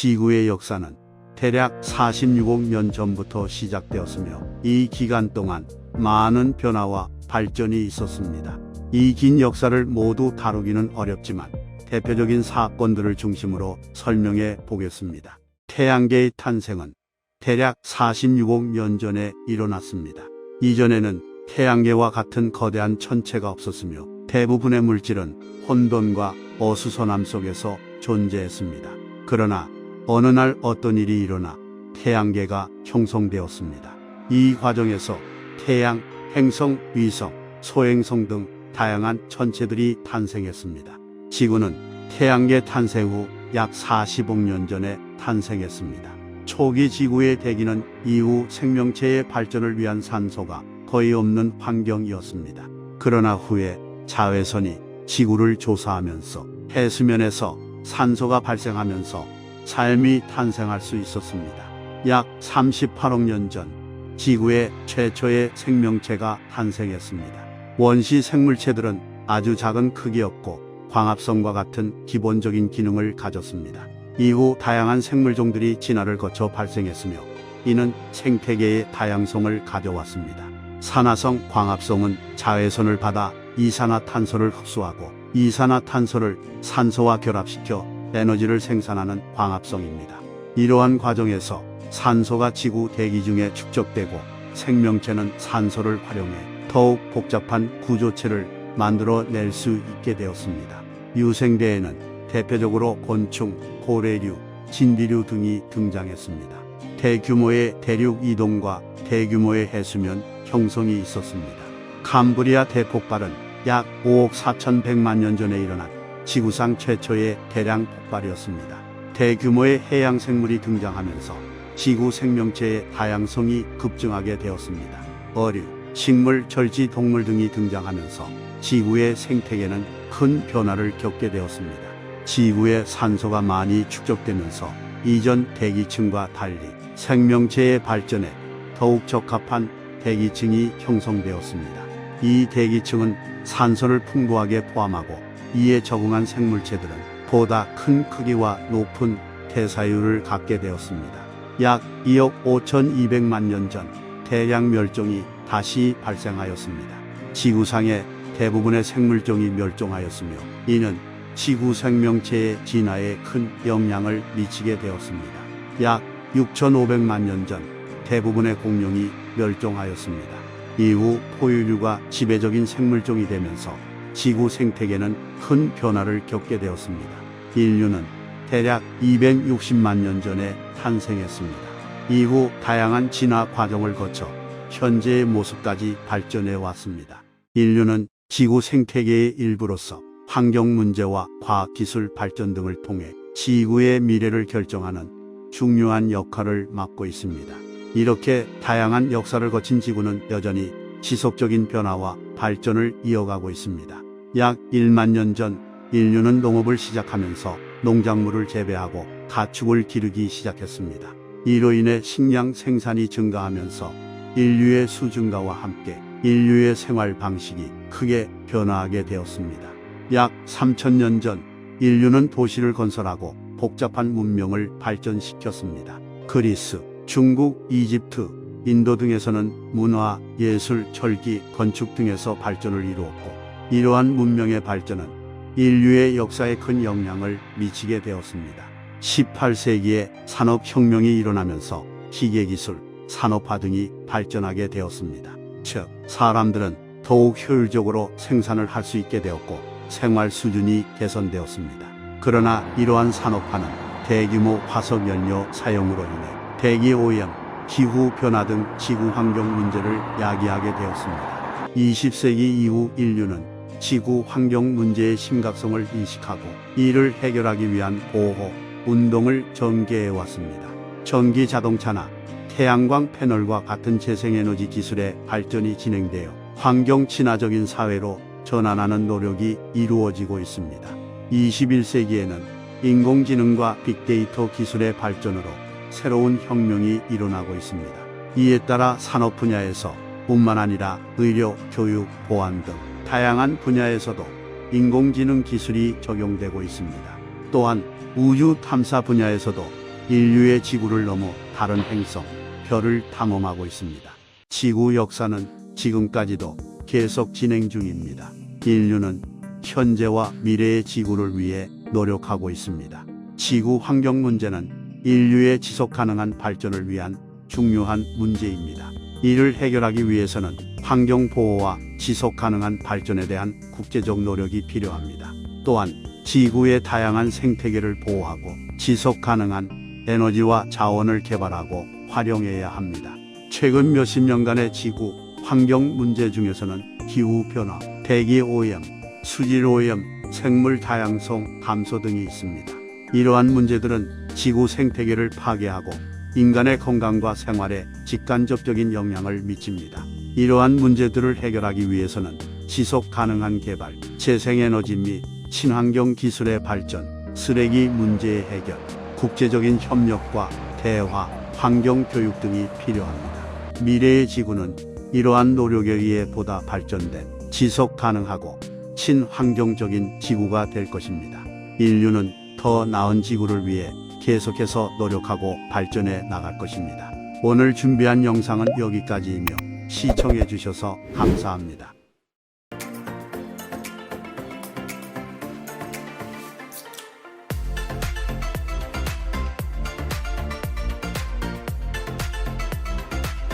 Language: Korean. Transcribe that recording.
지구의 역사는 대략 46억 년 전부터 시작되었으며 이 기간 동안 많은 변화와 발전이 있었습니다. 이 긴 역사를 모두 다루기는 어렵지만 대표적인 사건들을 중심으로 설명해 보겠습니다. 태양계의 탄생은 대략 46억 년 전에 일어났습니다. 이전에는 태양계와 같은 거대한 천체가 없었으며 대부분의 물질은 혼돈과 어수선함 속에서 존재했습니다. 그러나 어느 날 어떤 일이 일어나 태양계가 형성되었습니다. 이 과정에서 태양, 행성, 위성, 소행성 등 다양한 천체들이 탄생했습니다. 지구는 태양계 탄생 후 약 40억 년 전에 탄생했습니다. 초기 지구의 대기는 이후 생명체의 발전을 위한 산소가 거의 없는 환경이었습니다. 그러나 후에 자외선이 지구를 조사하면서 해수면에서 산소가 발생하면서 삶이 탄생할 수 있었습니다. 약 38억 년 전 지구의 최초의 생명체가 탄생했습니다. 원시 생물체들은 아주 작은 크기였고 광합성과 같은 기본적인 기능을 가졌습니다. 이후 다양한 생물종들이 진화를 거쳐 발생했으며 이는 생태계의 다양성을 가져왔습니다. 산화성 광합성은 자외선을 받아 이산화탄소를 흡수하고 이산화탄소를 산소와 결합시켜 에너지를 생산하는 광합성입니다. 이러한 과정에서 산소가 지구 대기 중에 축적되고 생명체는 산소를 활용해 더욱 복잡한 구조체를 만들어낼 수 있게 되었습니다. 유생대에는 대표적으로 곤충, 고래류, 진비류 등이 등장했습니다. 대규모의 대륙 이동과 대규모의 해수면 형성이 있었습니다. 캄브리아 대폭발은 약 5억 4,100만 년 전에 일어난 지구상 최초의 대량 폭발이었습니다. 대규모의 해양 생물이 등장하면서 지구 생명체의 다양성이 급증하게 되었습니다. 어류, 식물, 절지, 동물 등이 등장하면서 지구의 생태계는 큰 변화를 겪게 되었습니다. 지구에 산소가 많이 축적되면서 이전 대기층과 달리 생명체의 발전에 더욱 적합한 대기층이 형성되었습니다. 이 대기층은 산소를 풍부하게 포함하고 이에 적응한 생물체들은 보다 큰 크기와 높은 대사율을 갖게 되었습니다. 약 2억 5,200만 년 전 대량 멸종이 다시 발생하였습니다. 지구상의 대부분의 생물종이 멸종하였으며 이는 지구 생명체의 진화에 큰 영향을 미치게 되었습니다. 약 6,500만 년 전 대부분의 공룡이 멸종하였습니다. 이후 포유류가 지배적인 생물종이 되면서 지구 생태계는 큰 변화를 겪게 되었습니다. 인류는 대략 260만 년 전에 탄생했습니다. 이후 다양한 진화 과정을 거쳐 현재의 모습까지 발전해 왔습니다. 인류는 지구 생태계의 일부로서 환경 문제와 과학기술 발전 등을 통해 지구의 미래를 결정하는 중요한 역할을 맡고 있습니다. 이렇게 다양한 역사를 거친 지구는 여전히 지속적인 변화와 발전을 이어가고 있습니다. 약 1만 년 전 인류는 농업을 시작하면서 농작물을 재배하고 가축을 기르기 시작했습니다. 이로 인해 식량 생산이 증가하면서 인류의 수 증가와 함께 인류의 생활 방식이 크게 변화하게 되었습니다. 약 3,000년 전 인류는 도시를 건설하고 복잡한 문명을 발전시켰습니다. 그리스, 중국, 이집트, 인도 등에서는 문화, 예술, 철기, 건축 등에서 발전을 이루었고 이러한 문명의 발전은 인류의 역사에 큰 영향을 미치게 되었습니다. 18세기에 산업혁명이 일어나면서 기계기술, 산업화 등이 발전하게 되었습니다. 즉, 사람들은 더욱 효율적으로 생산을 할 수 있게 되었고 생활 수준이 개선되었습니다. 그러나 이러한 산업화는 대규모 화석연료 사용으로 인해 대기 오염, 기후 변화 등 지구 환경 문제를 야기하게 되었습니다. 20세기 이후 인류는 지구 환경 문제의 심각성을 인식하고 이를 해결하기 위한 보호 운동을 전개해 왔습니다. 전기 자동차나 태양광 패널과 같은 재생에너지 기술의 발전이 진행되어 환경 친화적인 사회로 전환하는 노력이 이루어지고 있습니다. 21세기에는 인공지능과 빅데이터 기술의 발전으로 새로운 혁명이 일어나고 있습니다. 이에 따라 산업 분야에서 뿐만 아니라 의료, 교육, 보안 등 다양한 분야에서도 인공지능 기술이 적용되고 있습니다. 또한 우주 탐사 분야에서도 인류의 지구를 넘어 다른 행성, 별을 탐험하고 있습니다. 지구 역사는 지금까지도 계속 진행 중입니다. 인류는 현재와 미래의 지구를 위해 노력하고 있습니다. 지구 환경 문제는 인류의 지속 가능한 발전을 위한 중요한 문제입니다. 이를 해결하기 위해서는 환경 보호와 지속 가능한 발전에 대한 국제적 노력이 필요합니다. 또한 지구의 다양한 생태계를 보호하고 지속 가능한 에너지와 자원을 개발하고 활용해야 합니다. 최근 몇십 년간의 지구 환경 문제 중에서는 기후변화, 대기 오염, 수질 오염, 생물 다양성 감소 등이 있습니다. 이러한 문제들은 지구 생태계를 파괴하고 인간의 건강과 생활에 직간접적인 영향을 미칩니다. 이러한 문제들을 해결하기 위해서는 지속 가능한 개발, 재생에너지 및 친환경 기술의 발전, 쓰레기 문제의 해결, 국제적인 협력과 대화, 환경 교육 등이 필요합니다. 미래의 지구는 이러한 노력에 의해 보다 발전된 지속 가능하고 친환경적인 지구가 될 것입니다. 인류는 더 나은 지구를 위해 계속해서 노력하고 발전해 나갈 것입니다. 오늘 준비한 영상은 여기까지이며 시청해 주셔서 감사합니다.